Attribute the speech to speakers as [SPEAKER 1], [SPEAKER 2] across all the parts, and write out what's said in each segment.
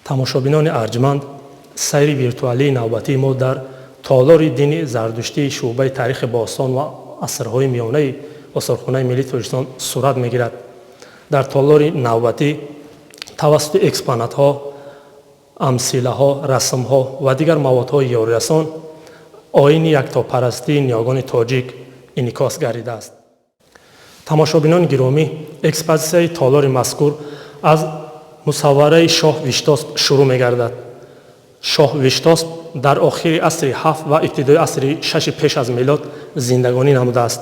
[SPEAKER 1] тамошобинони арҷманд, сайри виртуалии навбатии мо дар толори дини зардуштии шуъбаи таърихи бостон ва асрҳои миёнаи осорхонаи миллии Тоҷикистон сурат мегирад. дар толори навбатӣ тавассути экспонатҳо, амсилаҳо, расмҳо ва дигар маводҳои ёрирасон оини яктопарастии ниёгони тоҷик инъикос гардидааст. тамошобинони гиромӣ, экспозитсияи толори мазкур аз мусаввараи шоҳ Виштосп шурӯъ мегардад. шоҳ Виштосп дар охири асри 7 ва ибтидои асри 6 пеш аз милод зиндагонӣ намудааст.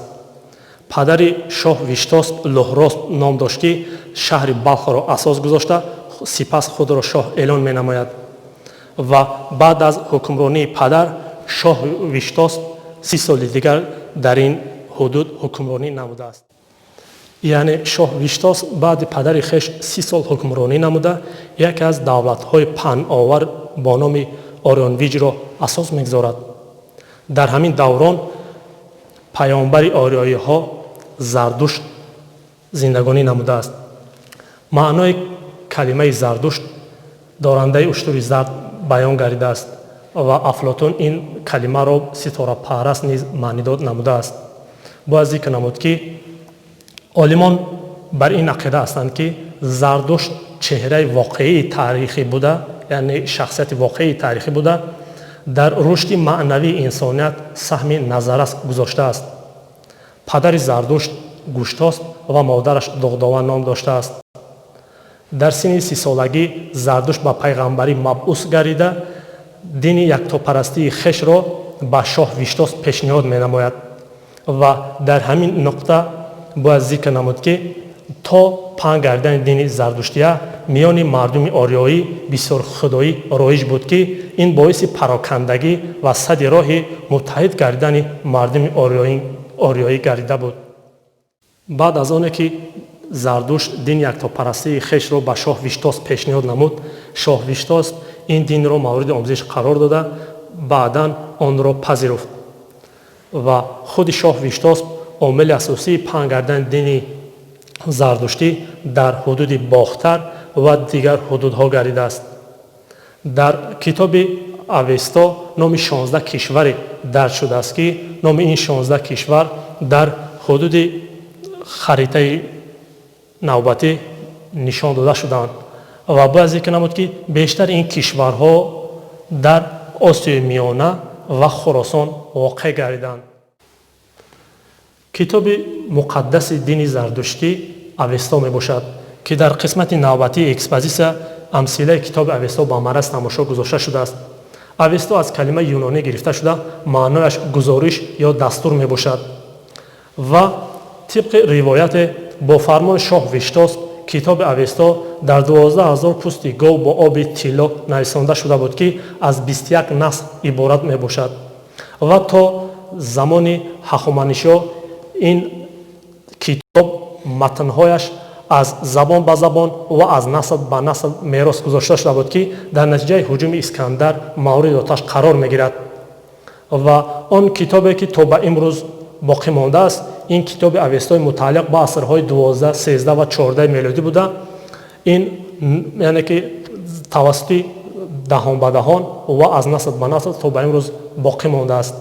[SPEAKER 1] падари шоҳ Виштосп Лӯҳросп ном дошт, ки шаҳри Балхро асос гузошта, сипас худро шоҳ эълон менамояд. ва баъд аз ҳукмронии падар, шоҳ Виштосп 30 соли дигар дар ин ҳудуд ҳукмронӣ намудааст. яъне шоҳ Виштосп баъди падари хеш 30 сол ҳукмронӣ намуда, яке аз давлатҳои паҳновар бо номи Орионвиҷро асос мегузорад. дар ҳамин даврон паёнбари ориёиҳо Зардушт зиндагонӣ намудааст. маънои калимаи Зардушт дорандаи уштури зард баён гардидааст ва Афлотун ин калимаро ситорапараст низ маънидод намудааст. бояд зикр намуд, ки олимон бар ин ақида ҳастанд, ки Зардушт чеҳраи воқеии таърихӣ буда, яъне шахсияти воқеии таърихӣ буда, дар рушди маънавии инсоният саҳми назаррас гузоштааст. падари Зардушт Гуштосп ва модараш Дуғдова ном доштааст. дар синни 30-солагӣ Зардушт ба пайғамбарӣ мабъус гардида, дини яктопарастии хешро ба шоҳ Виштосп пешниҳод менамояд. ва дар ҳамин нуқта бояд зикр намуд, ки то паҳн гардидани дини Зардуштия миёни мардуми ориёӣ бисёр худоӣ роиж буд, ки ин боиси парокандагӣ ва садди роҳи муттаҳид гардидани мардуми ориёӣ гардида буд. баъд аз оне ки Зардушт дини яктопарастии хешро ба шоҳ Виштосп пешниҳод намуд, шоҳ Виштосп ин динро мавриди омӯзиш қарор дода, баъдан онро пазируфт. ва худи шоҳ Виштосп омили асосии паҳн гардидани дини зардуштӣ дар ҳудуди Бохтар ва дигар ҳудудҳо гардидааст. дар китоби Авесто номи 16 кишваре дарҷ шудааст, ки номи ин 16 кишвар дар ҳудуди харитаи навбатӣ нишон дода шудаанд. ва бояд зикр намуд, ки бештар ин кишварҳо дар Осиёи Миёна ва Хуросон воқеъ гардиданд. китоби муқаддаси дини зардуштӣ Авесто мебошад, ки дар қисмати навбатии экспозитсия амсилаи китоби Авесто ба маъраз тамошо гузошта шудааст. Авесто аз калимаи юнонӣ гирифта шуда, маънояш гузориш ё дастур мебошад. ва тибқи ривояте бо фармони шоҳ Виштосп китоби Авесто дар 12000 пӯсти гов бо оби тилло нависонда шуда буд, ки аз 21 насл иборат мебошад. ва то замони ҳахоманишо ин китоб матнҳояш аз забон ба забон ва аз насл ба насл мерос гузошта шуда буд, ки дар натиҷаи ҳуҷуми Искандар мавриди оташ қарор мегирад. ва он китобе ки то ба имрӯз боқӣ мондааст, ин китоби Авестои мутааллиқ ба асрҳои 12, 13 ва 14 мелодӣ буда, ин яъне ки тавассути даҳон ба даҳон ва аз насл ба насл то ба имрӯз боқӣ мондааст.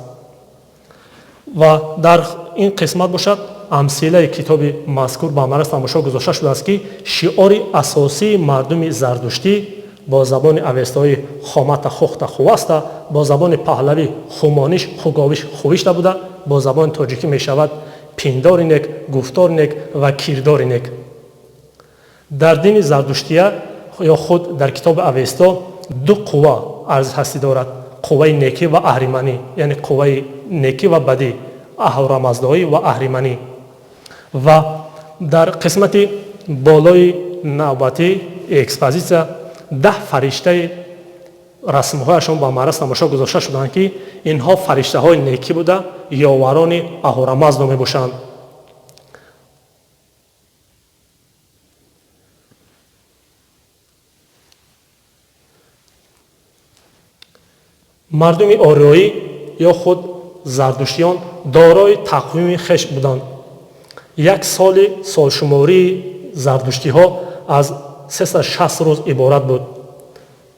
[SPEAKER 1] ва дар ин қисмат бошад амсилаи китоби мазкур ба маъраз тамошо гузошта шудааст, ки шиори асосии мардуми зардуштӣ бо забони авестои хомата хухта хуваста, бо забони паҳлавӣ хумониш хуговиш хувишта буда, бо забони тоҷикӣ мешавад пиндори нек, гуфтори нек ва кирдори нек. дар дини зардуштия ё худ дар китоби Авесто ду қувва арзҳастӣ дорад: қувваи некӣ ва аҳриманӣ, яъне қувваи некӣ ва бадӣ, аҳурамаздоӣ ва аҳриманӣ. ва дар қисмати болои навбатӣ экспозитсия 10 фариштаи расмҳояшон ба маъраз тамошо гузошта шуданд, ки инҳо фариштаҳои некӣ буда, ёварони аҳурамазд мебошанд. мардуми ориёӣ ё худ зардуштиён дорои тақвими хеш буданд. як соли солшумории зардуштиҳо аз 360 рӯз иборат буд.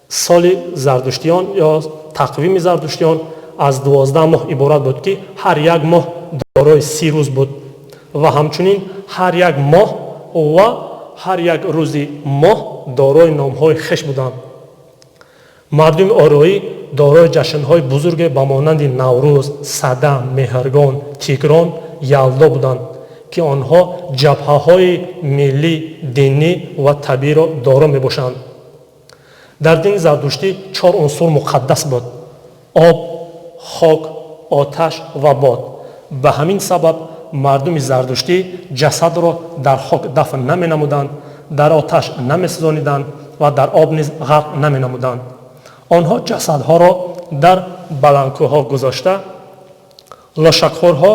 [SPEAKER 1] соли зардуштиён ё тақвими зардуштиён аз 12 моҳ иборат буд, ки ҳар як моҳ дорои 30 рӯз буд ва ҳамчунин ҳар як моҳ ва ҳар як рӯзи моҳ дорои номҳои хеш буданд. мардуми ороӣ дорои ҷашнҳои бузурге ба монанди наврӯз, садам, меҳргон, тигрон, ялдо буданд, ки онҳо ҷабҳаҳои миллӣ, динӣ ва табииро доро мебошанд. дар дини зардуштӣ 4 унсур муқаддас буд: об, хок, оташ ва бод. ба ҳамин сабаб мардуми зардуштӣ ҷасадро дар хок дафн наменамуданд, дар оташ намесӯзониданд ва дар об низ ғарқ наменамуданд. онҳо ҷасадҳоро дар баланкӯҳо гузошта, лошакхӯрҳо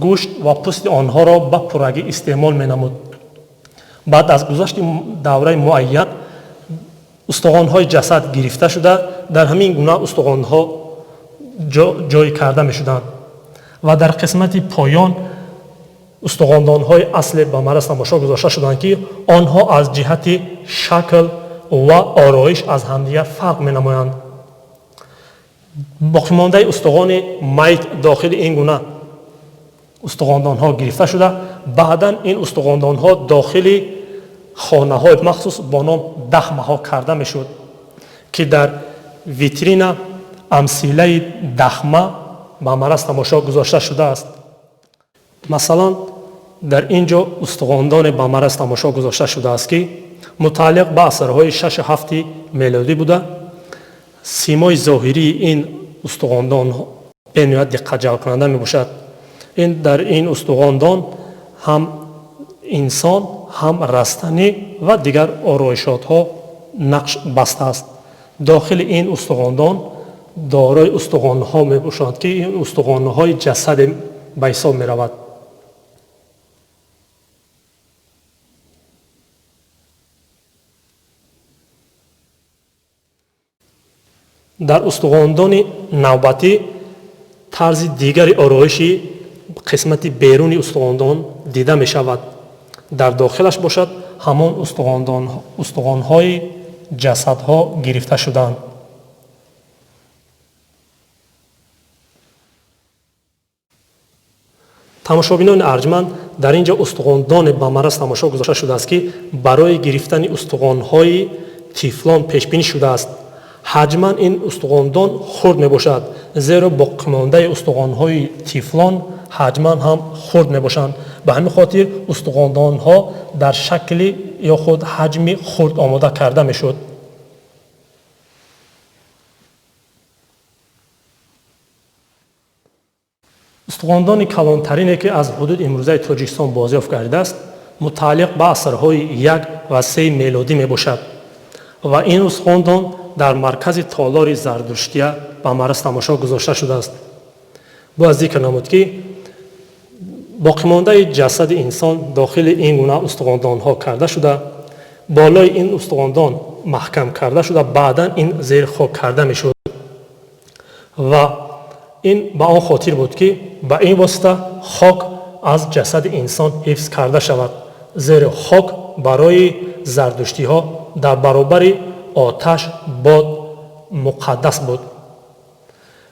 [SPEAKER 1] гӯшт ва пӯсти онҳоро ба пуррагӣ истеъмол менамуд. баъд аз гузашти давраи муайян устухонҳои ҷасад гирифта шуда, дар ҳамин гуна устухонҳо ҷой карда мешуданд ва дар қисмати поён устухондонҳои асле ба мараз тамошо гузошта шуданд, ки онҳо аз ҷиҳати шакл ва ороиш аз ҳамдигар фарқ менамоянд. боқимондаи устухони майт дохили ин гуна устухондонҳо гирифта шуда, баъдан ин устухондонҳо дохили хонаҳои махсус бо ном дахмаҳо карда мешуд, ки дар витрина амсилаи дахма ба мараз тамошо гузошта шудааст. масалан, дар ин ҷо устухондоне ба мараз тамошо гузошта шудааст, ки мутааллиқ ба асрҳои 6-7 мелодӣ буда. симои зоҳирии ин устухондон бениҳоят диққатҷалбкунанда мебошад. дар ин устухондон ҳам инсон, ҳам растанӣ ва дигар ороишотҳо нақш бастааст. дохили ин устухондон дорои устухонҳо мебошанд, ки ин устухонҳои ҷасаде ба ҳисоб меравад. дар устухондони навбатӣ тарзи дигари ороиши қисмати беруни устухондон дида мешавад. дар дохилаш бошад ҳамон устухонҳои ҷасадҳо гирифта шудаанд. тамошобинони арҷманд, дар ин ҷо устухондоне ба мараз тамошо гузошта шудааст, ки барои гирифтани устухонҳои тифлон пешбинӣ шудааст. ҳаҷман ин устухондон хурд мебошад, зеро боқимондаи устухонҳои тифлон ҳаҷман ҳам хурд мебошанд. ба ҳамин хотир устухондонҳо дар шакли ё худ ҳаҷми хурд омода карда мешуд. устухондони калонтарине, ки аз ҳудуди имрӯзаи Тоҷикистон бозёфт гардидааст, мутааллиқ ба асрҳои 1 ва 3 мелодӣ мебошад ва ин устухондон дар маркази толори зардуштия ба мараз тамошо гузошта шудааст. бояд зикр намуд, ки боқимондаи ҷасади инсон дохили ин гуна устухондонҳо карда шуда, болои ин устухондон маҳкам карда шуда, баъдан ин зери хок карда мешуд ва ин ба он хотир буд, ки ба ин восита хок аз ҷасади инсон ҳифз карда шавад, зеро хок барои зардуштиҳо дар баробари оташ, бод муқаддас буд.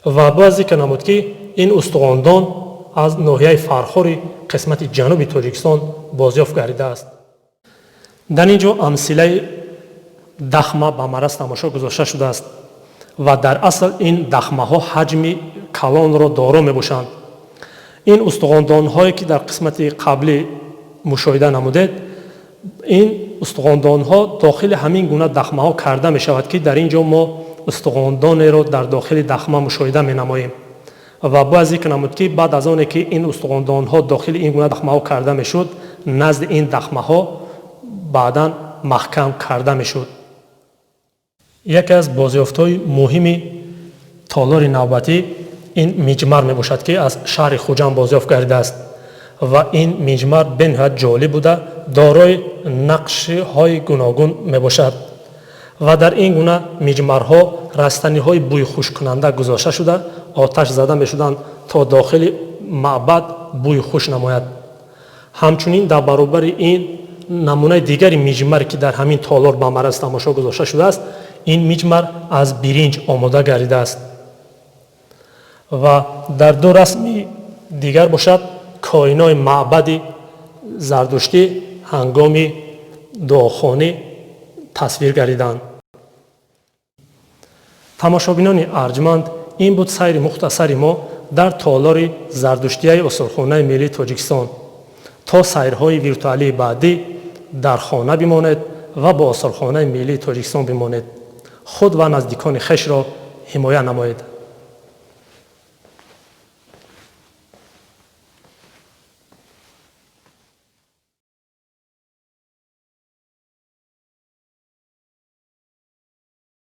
[SPEAKER 1] ва бояд зикр намуд, ки ин устухондон аз ноҳияи фархори қисмати ҷануби Тоҷикистон бозёфт гардидааст. дар ин ҷо амсилаи дахма ба мараз тамошо гузошта шудааст ва дар асл ин дахмаҳо ҳаҷми калонро доро мебошанд. ин устухондонҳое, ки дар қисмати қаблӣ мушоҳида намудед, ин устухондонҳо дохили ҳамин гуна дахмаҳо карда мешавад, ки дар ин ҷо мо устухондонеро дар дохили дахма мушоҳида менамоем. ва бояд зикр намуд, ки баъд аз оне ки ин устухондонҳо дохили ин гуна дахмаҳо карда мешуд, назди ин дахмаҳо баъдан маҳкам карда мешуд. яке аз бозёфтҳои муҳими толори навбатӣ ин миҷмар мебошад, ки аз шаҳри Хуҷанд бозёфт гардидааст ва ин миҷмар бениҳоят ҷолиб буда, дорои нақшҳои гуногун мебошад ва дар ин гуна миҷмарҳо растаниҳои бӯйхушккунанда гузошта шуда, оташ зада мешуданд, то дохили маъбад бӯи хуш намояд. ҳамчунин дар баробари ин намунаи дигари миҷмаре, ки дар ҳамин толор ба мараз тамошо гузошта шудааст, ин миҷмар аз биринҷ омода гардидааст. ва дар ду расми дигар бошад коинои маъбади зардуштӣ ҳангоми дуохонӣ тасвир гардиданд. тамошобинони арҷманд, ин буд сайри мухтасари мо дар толори зардуштияи усулхонаи миллии Тоҷикистон. то сайрҳои виртуалии баъдӣ дар хона бимонед ва бо усулхонаи миллии Тоҷикистон бимонед. худ ва наздикони хешро ҳимоя намоед.